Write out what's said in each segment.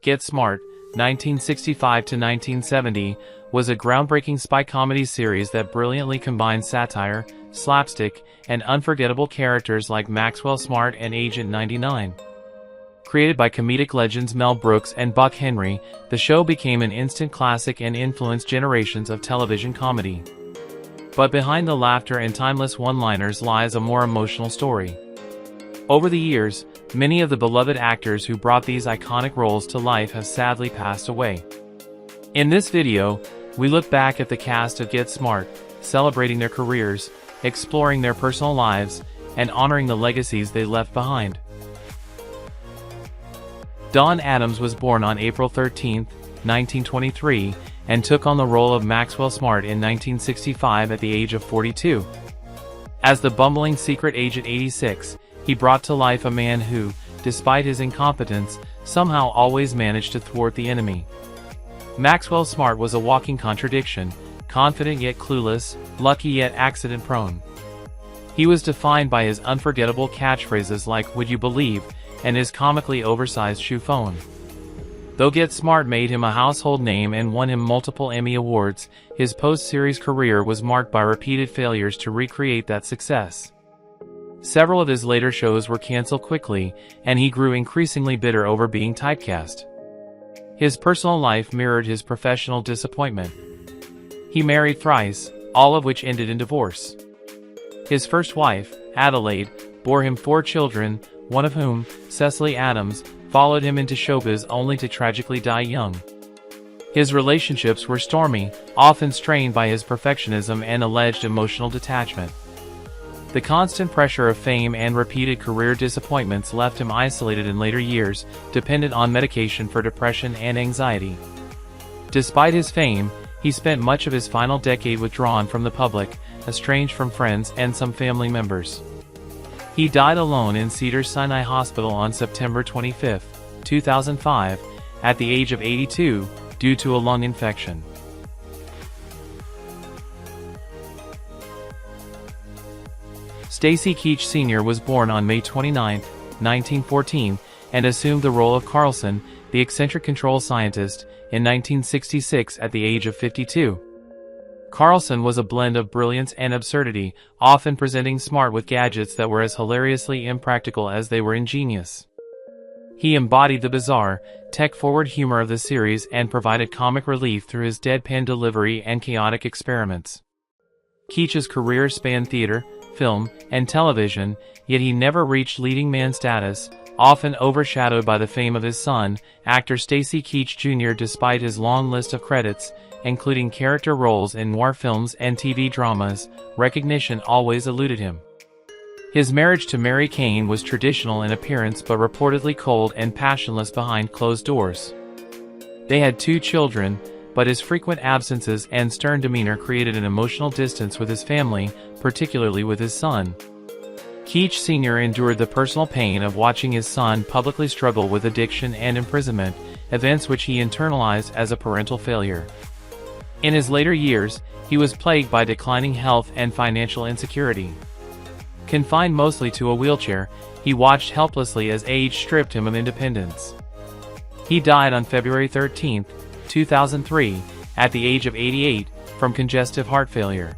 Get Smart, 1965 to 1970, was a groundbreaking spy comedy series that brilliantly combined satire, slapstick, and unforgettable characters like Maxwell Smart and Agent 99. Created by comedic legends Mel Brooks and Buck Henry, the show became an instant classic and influenced generations of television comedy. But behind the laughter and timeless one-liners lies a more emotional story. Over the years, many of the beloved actors who brought these iconic roles to life have sadly passed away. In this video, we look back at the cast of Get Smart, celebrating their careers, exploring their personal lives, and honoring the legacies they left behind. Don Adams was born on April 13, 1923, and took on the role of Maxwell Smart in 1965 at the age of 42. As the bumbling secret agent 86, he brought to life a man who, despite his incompetence, somehow always managed to thwart the enemy. Maxwell Smart was a walking contradiction, confident yet clueless, lucky yet accident-prone. He was defined by his unforgettable catchphrases like "Would you believe?" and his comically oversized shoe phone. Though Get Smart made him a household name and won him multiple Emmy Awards, his post-series career was marked by repeated failures to recreate that success. Several of his later shows were canceled quickly, and he grew increasingly bitter over being typecast. His personal life mirrored his professional disappointment. He married thrice, all of which ended in divorce. His first wife, Adelaide, bore him 4 children, one of whom, Cecily Adams, followed him into showbiz only to tragically die young. His relationships were stormy, often strained by his perfectionism and alleged emotional detachment. The constant pressure of fame and repeated career disappointments left him isolated in later years, dependent on medication for depression and anxiety. Despite his fame, he spent much of his final decade withdrawn from the public, estranged from friends and some family members. He died alone in Cedars-Sinai Hospital on September 25, 2005, at the age of 82, due to a lung infection. Stacy Keech Sr. was born on May 29, 1914, and assumed the role of Carlson, the eccentric control scientist, in 1966 at the age of 52. Carlson was a blend of brilliance and absurdity, often presenting Smart with gadgets that were as hilariously impractical as they were ingenious. He embodied the bizarre, tech-forward humor of the series and provided comic relief through his deadpan delivery and chaotic experiments. Keech's career spanned theater, film, and television, yet he never reached leading man status, often overshadowed by the fame of his son, actor Stacy Keech Jr. Despite his long list of credits, including character roles in noir films and TV dramas, recognition always eluded him. His marriage to Mary Cain was traditional in appearance but reportedly cold and passionless behind closed doors. They had 2 children, but his frequent absences and stern demeanor created an emotional distance with his family, particularly with his son. Keech Sr. endured the personal pain of watching his son publicly struggle with addiction and imprisonment, events which he internalized as a parental failure. In his later years, he was plagued by declining health and financial insecurity. Confined mostly to a wheelchair, he watched helplessly as age stripped him of independence. He died on February 13, 2003, at the age of 88, from congestive heart failure.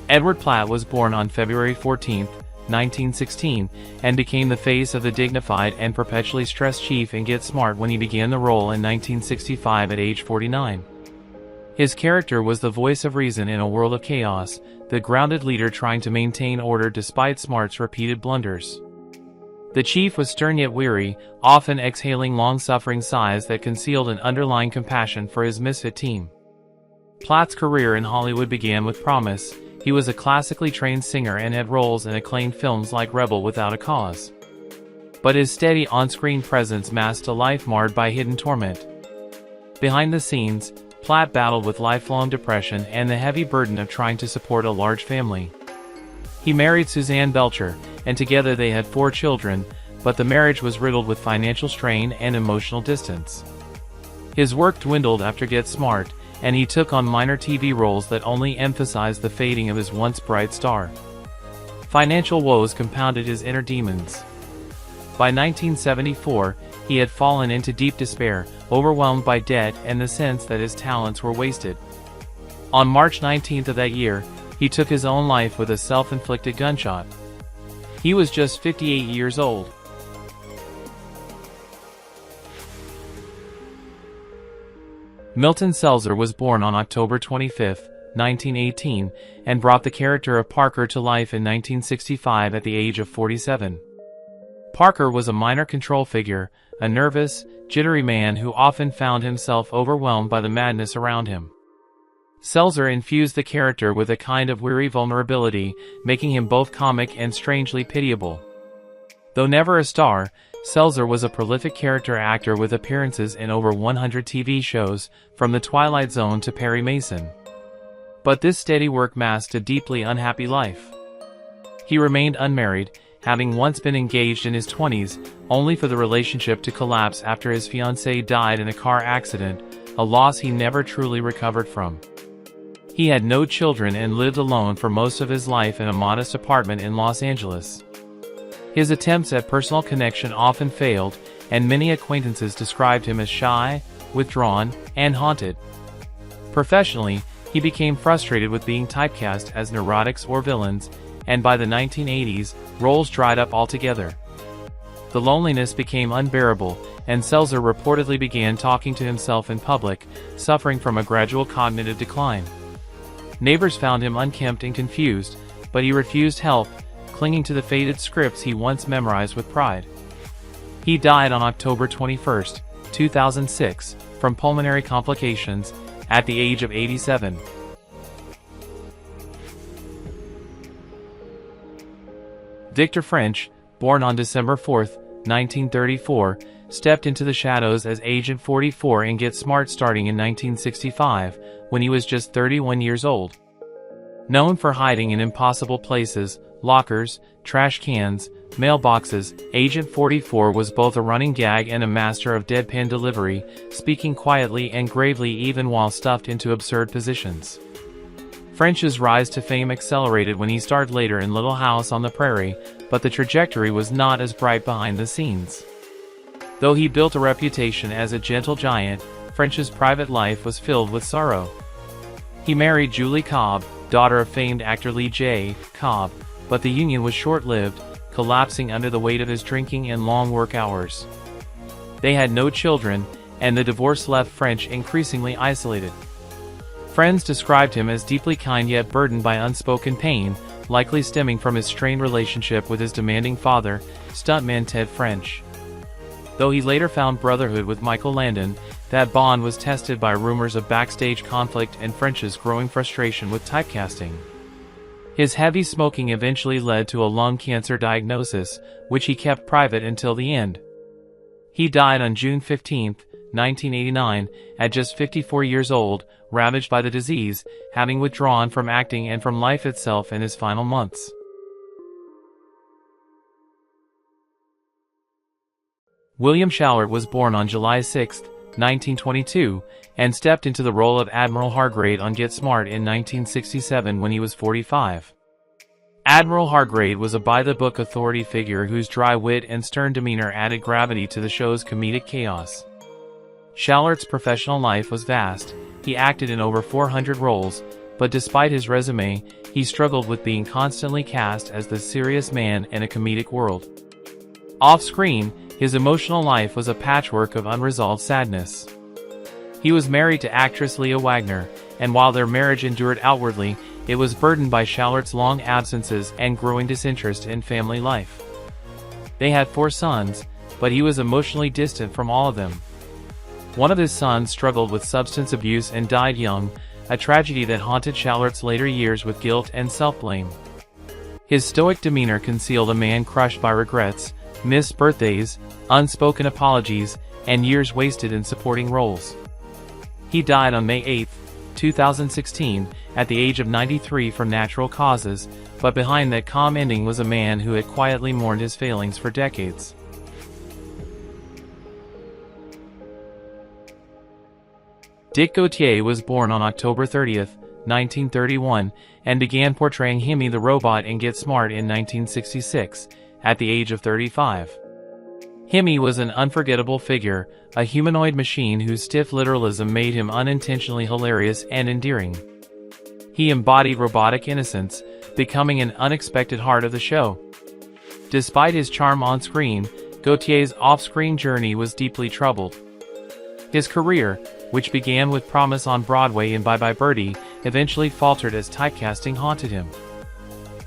Edward Platt was born on February 14, 1916, and became the face of the dignified and perpetually stressed chief in Get Smart when he began the role in 1965 at age 49. His character was the voice of reason in a world of chaos, the grounded leader trying to maintain order despite Smart's repeated blunders. The chief was stern yet weary, often exhaling long-suffering sighs that concealed an underlying compassion for his misfit team. Platt's career in Hollywood began with promise. He was a classically trained singer and had roles in acclaimed films like Rebel Without a Cause. But his steady on-screen presence masked a life marred by hidden torment. Behind the scenes, Platt battled with lifelong depression and the heavy burden of trying to support a large family. He married Suzanne Belcher, and together they had 4 children, but the marriage was riddled with financial strain and emotional distance. His work dwindled after Get Smart, and he took on minor TV roles that only emphasized the fading of his once bright star. Financial woes compounded his inner demons. By 1974, he had fallen into deep despair, overwhelmed by debt and the sense that his talents were wasted. On March 19th of that year, he took his own life with a self-inflicted gunshot. He was just 58 years old. Milton Selzer was born on October 25, 1918, and brought the character of Parker to life in 1965 at the age of 47. Parker was a minor control figure, a nervous, jittery man who often found himself overwhelmed by the madness around him. Selzer infused the character with a kind of weary vulnerability, making him both comic and strangely pitiable. Though never a star, Selzer was a prolific character actor with appearances in over 100 TV shows, from The Twilight Zone to Perry Mason. But this steady work masked a deeply unhappy life. He remained unmarried, having once been engaged in his 20s, only for the relationship to collapse after his fiancée died in a car accident, a loss he never truly recovered from. He had no children and lived alone for most of his life in a modest apartment in Los Angeles. His attempts at personal connection often failed, and many acquaintances described him as shy, withdrawn, and haunted. Professionally, he became frustrated with being typecast as neurotics or villains, and by the 1980s, roles dried up altogether. The loneliness became unbearable, and Selzer reportedly began talking to himself in public, suffering from a gradual cognitive decline. Neighbors found him unkempt and confused, but he refused help, clinging to the faded scripts he once memorized with pride. He died on October 21, 2006, from pulmonary complications, at the age of 87. Victor French, born on December 4, 1934, stepped into the shadows as Agent 44 in Get Smart starting in 1965, when he was just 31 years old. Known for hiding in impossible places, lockers, trash cans, mailboxes, Agent 44 was both a running gag and a master of deadpan delivery, speaking quietly and gravely even while stuffed into absurd positions. French's rise to fame accelerated when he starred later in Little House on the Prairie, but the trajectory was not as bright behind the scenes. Though he built a reputation as a gentle giant, French's private life was filled with sorrow. He married Julie Cobb, daughter of famed actor Lee J. Cobb, but the union was short-lived, collapsing under the weight of his drinking and long work hours. They had no children, and the divorce left French increasingly isolated. Friends described him as deeply kind yet burdened by unspoken pain, likely stemming from his strained relationship with his demanding father, stuntman Ted French. Though he later found brotherhood with Michael Landon, that bond was tested by rumors of backstage conflict and French's growing frustration with typecasting. His heavy smoking eventually led to a lung cancer diagnosis, which he kept private until the end. He died on June 15, 1989, at just 54 years old, ravaged by the disease, having withdrawn from acting and from life itself in his final months. William Shaward was born on July 6, 1922, and stepped into the role of Admiral Hargrade on Get Smart in 1967 when he was 45. Admiral Hargrade was a by-the-book authority figure whose dry wit and stern demeanor added gravity to the show's comedic chaos. Shaward's professional life was vast. He acted in over 400 roles, but despite his resume, he struggled with being constantly cast as the serious man in a comedic world. Off-screen, his emotional life was a patchwork of unresolved sadness. He was married to actress Leah Wagner, and while their marriage endured outwardly, it was burdened by Shaward's long absences and growing disinterest in family life. They had 4 sons, but he was emotionally distant from all of them. One of his sons struggled with substance abuse and died young, a tragedy that haunted Shaward's later years with guilt and self-blame. His stoic demeanor concealed a man crushed by regrets, missed birthdays, unspoken apologies, and years wasted in supporting roles. He died on May 8, 2016, at the age of 93 from natural causes, but behind that calm ending was a man who had quietly mourned his failings for decades. Dick Goautier was born on October 30, 1931, and began portraying Himi the robot in Get Smart in 1966, at the age of 35. Himi was an unforgettable figure, a humanoid machine whose stiff literalism made him unintentionally hilarious and endearing. He embodied robotic innocence, becoming an unexpected heart of the show. Despite his charm on screen, Goautier's off-screen journey was deeply troubled. His career, which began with promise on Broadway in Bye Bye Birdie, eventually faltered as typecasting haunted him.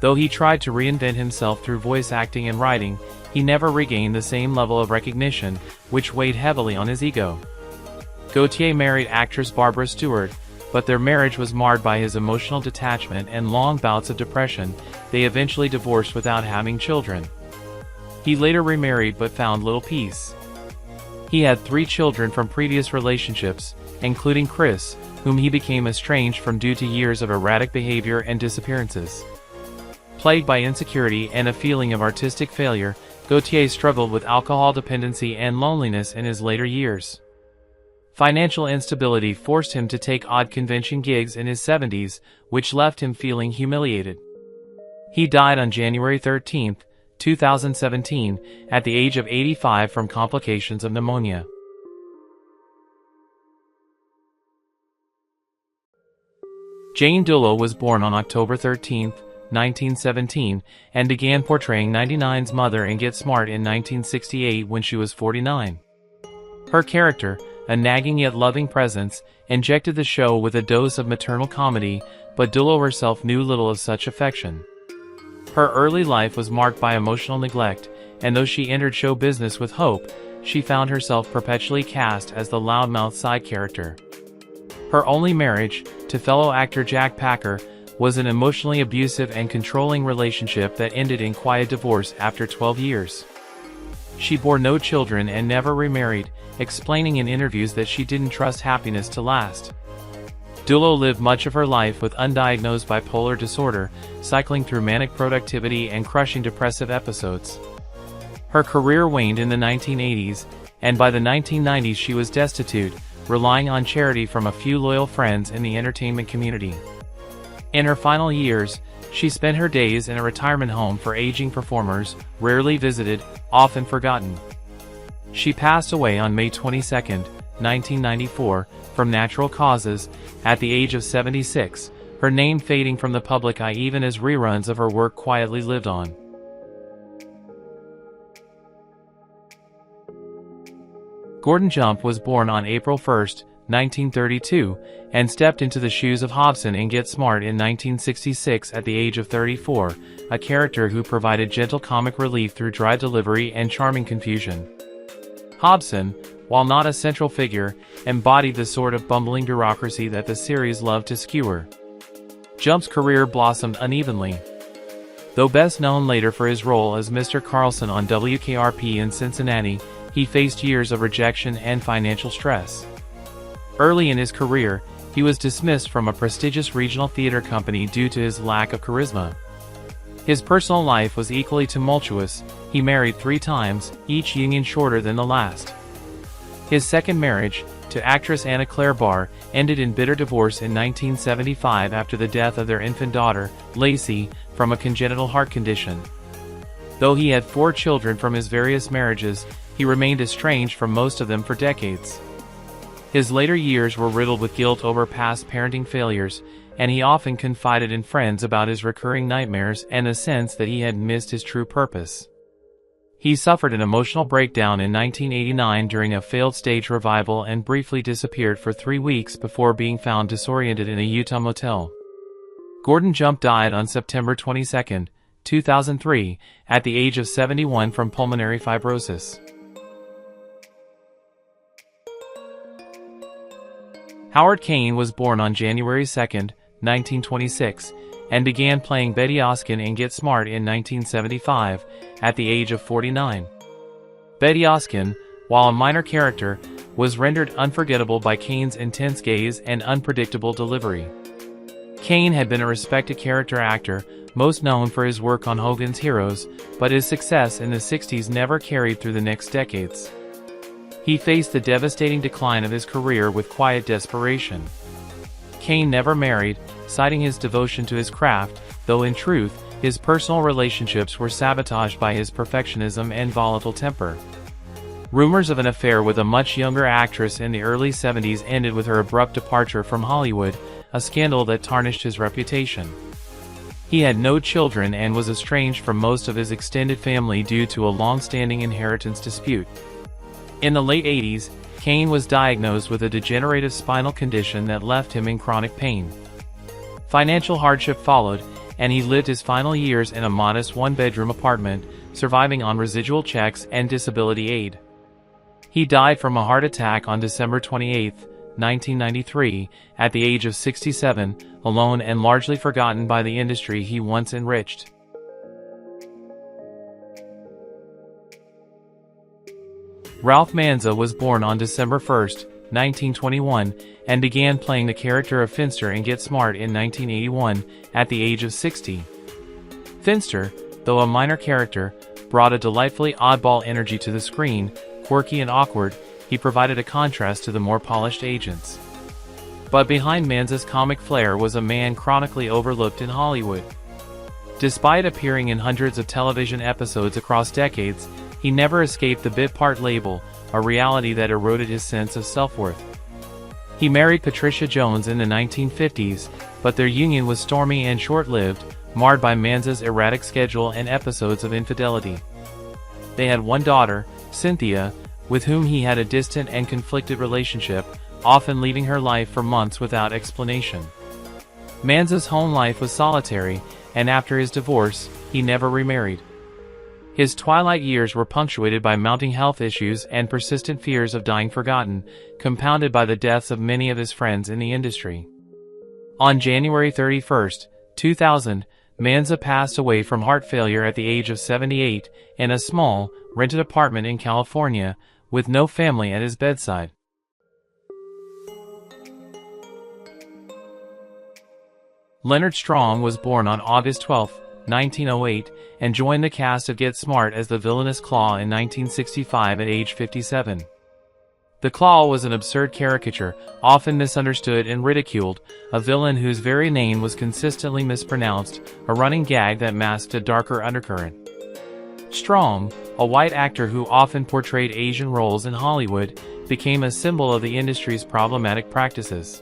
Though he tried to reinvent himself through voice acting and writing, he never regained the same level of recognition, which weighed heavily on his ego. Goautier married actress Barbara Stewart, but their marriage was marred by his emotional detachment and long bouts of depression. They eventually divorced without having children. He later remarried but found little peace. He had 3 children from previous relationships, including Chris, whom he became estranged from due to years of erratic behavior and disappearances. Plagued by insecurity and a feeling of artistic failure, Goautier struggled with alcohol dependency and loneliness in his later years. Financial instability forced him to take odd convention gigs in his 70s, which left him feeling humiliated. He died on January 13, 2017, at the age of 85 from complications of pneumonia. Jane Doulo was born on October 13, 1917, and began portraying 99's mother in Get Smart in 1968 when she was 49. Her character, a nagging yet loving presence, injected the show with a dose of maternal comedy, but Doulo herself knew little of such affection. Her early life was marked by emotional neglect, and though she entered show business with hope, she found herself perpetually cast as the loudmouth side character. Her only marriage, to fellow actor Jack Packer, was an emotionally abusive and controlling relationship that ended in quiet divorce after 12 years. She bore no children and never remarried, explaining in interviews that she didn't trust happiness to last. Doulo lived much of her life with undiagnosed bipolar disorder, cycling through manic productivity and crushing depressive episodes. Her career waned in the 1980s, and by the 1990s she was destitute, relying on charity from a few loyal friends in the entertainment community. In her final years, she spent her days in a retirement home for aging performers, rarely visited, often forgotten. She passed away on May 22, 1994, from natural causes, at the age of 76, her name fading from the public eye even as reruns of her work quietly lived on. Gordon Jump was born on April 1, 1932, and stepped into the shoes of Hobson in Get Smart in 1966 at the age of 34, a character who provided gentle comic relief through dry delivery and charming confusion. Hobson, while not a central figure, embodied the sort of bumbling bureaucracy that the series loved to skewer. Jump's career blossomed unevenly. Though best known later for his role as Mr. Carlson on WKRP in Cincinnati, he faced years of rejection and financial stress. Early in his career, he was dismissed from a prestigious regional theater company due to his lack of charisma. His personal life was equally tumultuous. He married 3 times, each union shorter than the last. His second marriage, to actress Anna Claire Barr, ended in bitter divorce in 1975 after the death of their infant daughter, Lacey, from a congenital heart condition. Though he had 4 children from his various marriages, he remained estranged from most of them for decades. His later years were riddled with guilt over past parenting failures, and he often confided in friends about his recurring nightmares and a sense that he had missed his true purpose. He suffered an emotional breakdown in 1989 during a failed stage revival and briefly disappeared for 3 weeks before being found disoriented in a Utah motel. Gordon Jump died on September 22, 2003, at the age of 71 from pulmonary fibrosis. Howard Cain was born on January 2, 1926, and began playing Betty Oskin in Get Smart in 1975, at the age of 49. Betty Oskin, while a minor character, was rendered unforgettable by Cain's intense gaze and unpredictable delivery. Cain had been a respected character actor, most known for his work on Hogan's Heroes, but his success in the 60s never carried through the next decades. He faced the devastating decline of his career with quiet desperation. Cain never married, citing his devotion to his craft, though in truth, his personal relationships were sabotaged by his perfectionism and volatile temper. Rumors of an affair with a much younger actress in the early 70s ended with her abrupt departure from Hollywood, a scandal that tarnished his reputation. He had no children and was estranged from most of his extended family due to a long-standing inheritance dispute. In the late 80s, Cain was diagnosed with a degenerative spinal condition that left him in chronic pain. Financial hardship followed, and he lived his final years in a modest one-bedroom apartment, surviving on residual checks and disability aid. He died from a heart attack on December 28, 1993, at the age of 67, alone and largely forgotten by the industry he once enriched. Ralph Manza was born on December 1, 1921, and began playing the character of Finster in Get Smart in 1981, at the age of 60. Finster, though a minor character, brought a delightfully oddball energy to the screen. Quirky and awkward, he provided a contrast to the more polished agents. But behind Manza's comic flair was a man chronically overlooked in Hollywood. Despite appearing in hundreds of television episodes across decades, he never escaped the bit part label, a reality that eroded his sense of self-worth. He married Patricia Jones in the 1950s, but their union was stormy and short-lived, marred by Manza's erratic schedule and episodes of infidelity. They had one daughter, Cynthia, with whom he had a distant and conflicted relationship, often leaving her life for months without explanation. Manza's home life was solitary, and after his divorce, he never remarried. His twilight years were punctuated by mounting health issues and persistent fears of dying forgotten, compounded by the deaths of many of his friends in the industry. On January 31, 2000, Manza passed away from heart failure at the age of 78, in a small, rented apartment in California, with no family at his bedside. Leonard Strong was born on August 12, 1908, and joined the cast of Get Smart as the villainous Claw in 1965 at age 57. The Claw was an absurd caricature, often misunderstood and ridiculed, a villain whose very name was consistently mispronounced, a running gag that masked a darker undercurrent. Strong, a white actor who often portrayed Asian roles in Hollywood, became a symbol of the industry's problematic practices.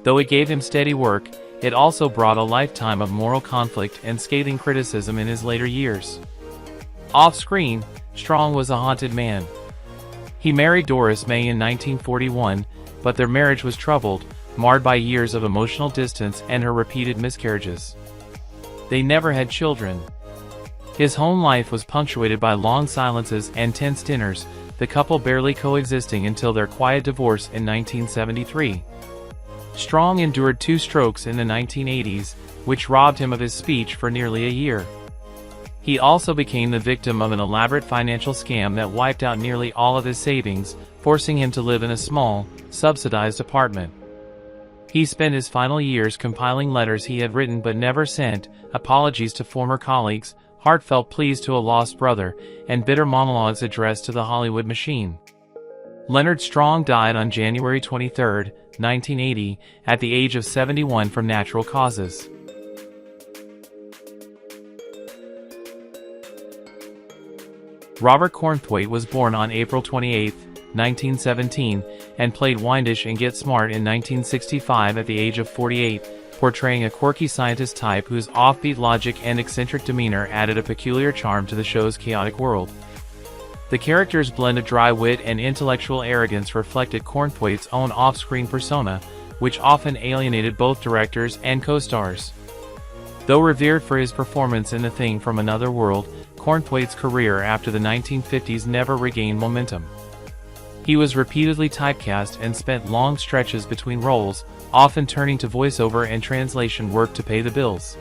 Though it gave him steady work, it also brought a lifetime of moral conflict and scathing criticism in his later years. Off-screen, Strong was a haunted man. He married Doris May in 1941, but their marriage was troubled, marred by years of emotional distance and her repeated miscarriages. They never had children. His home life was punctuated by long silences and tense dinners, the couple barely coexisting until their quiet divorce in 1973. Strong endured 2 strokes in the 1980s, which robbed him of his speech for nearly a year. He also became the victim of an elaborate financial scam that wiped out nearly all of his savings, forcing him to live in a small, subsidized apartment. He spent his final years compiling letters he had written but never sent, apologies to former colleagues, heartfelt pleas to a lost brother, and bitter monologues addressed to the Hollywood machine. Leonard Strong died on January 23, 1980, at the age of 71 from natural causes. Robert Cornw was born on April 28, 1917, and played Windish in Get Smart in 1965 at the age of 48, portraying a quirky scientist type whose offbeat logic and eccentric demeanor added a peculiar charm to the show's chaotic world. The character's blend of dry wit and intellectual arrogance reflected Cornw's own off-screen persona, which often alienated both directors and co-stars. Though revered for his performance in The Thing from Another World, Cornw's career after the 1950s never regained momentum. He was repeatedly typecast and spent long stretches between roles, often turning to voiceover and translation work to pay the bills.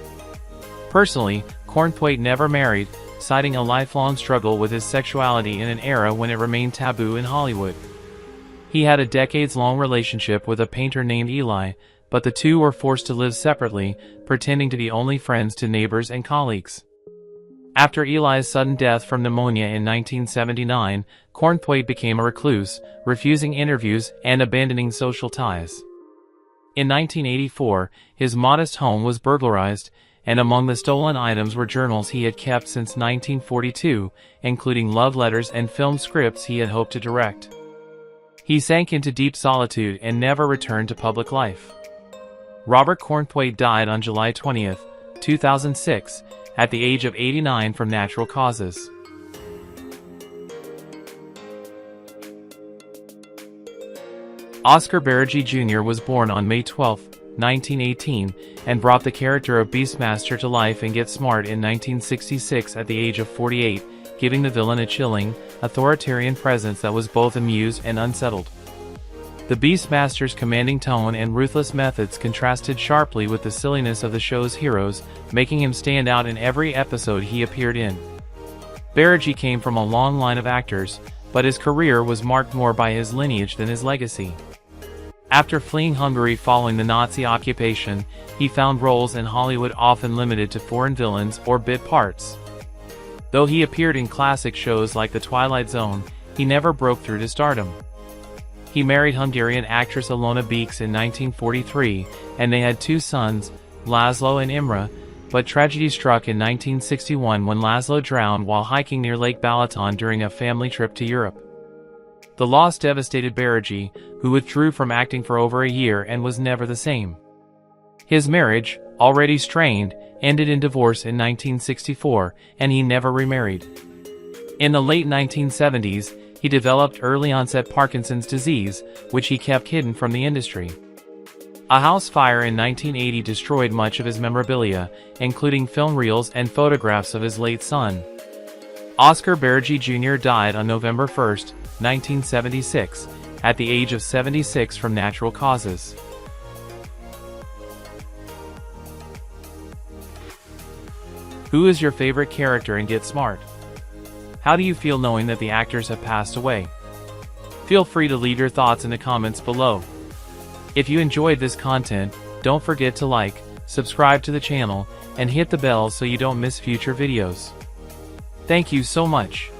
Personally, Cornw never married, citing a lifelong struggle with his sexuality in an era when it remained taboo in Hollywood. He had a decades-long relationship with a painter named Eli, but the two were forced to live separately, pretending to be only friends to neighbors and colleagues. After Eli's sudden death from pneumonia in 1979, Cornw became a recluse, refusing interviews and abandoning social ties. In 1984, his modest home was burglarized, and among the stolen items were journals he had kept since 1942, including love letters and film scripts he had hoped to direct. He sank into deep solitude and never returned to public life. Robert Cornw died on July 20, 2006, at the age of 89 from natural causes. Oscar Berji Jr. was born on May 12, 1918, and brought the character of Beastmaster to life in Get Smart in 1966 at the age of 48, giving the villain a chilling, authoritarian presence that was both amused and unsettled. The Beastmaster's commanding tone and ruthless methods contrasted sharply with the silliness of the show's heroes, making him stand out in every episode he appeared in. Berji came from a long line of actors, but his career was marked more by his lineage than his legacy. After fleeing Hungary following the Nazi occupation, he found roles in Hollywood often limited to foreign villains or bit parts. Though he appeared in classic shows like The Twilight Zone, he never broke through to stardom. He married Hungarian actress Ilona Beeks in 1943, and they had 2 sons, Laszlo and Imre, but tragedy struck in 1961 when Laszlo drowned while hiking near Lake Balaton during a family trip to Europe. The loss devastated Berji, who withdrew from acting for over a year and was never the same. His marriage, already strained, ended in divorce in 1964, and he never remarried. In the late 1970s, he developed early-onset Parkinson's disease, which he kept hidden from the industry. A house fire in 1980 destroyed much of his memorabilia, including film reels and photographs of his late son. Oscar Berji Jr. died on November 1, 1976, at the age of 76 from natural causes. Who is your favorite character in Get Smart? How do you feel knowing that the actors have passed away? Feel free to leave your thoughts in the comments below. If you enjoyed this content, don't forget to like, subscribe to the channel, and hit the bell so you don't miss future videos. Thank you so much.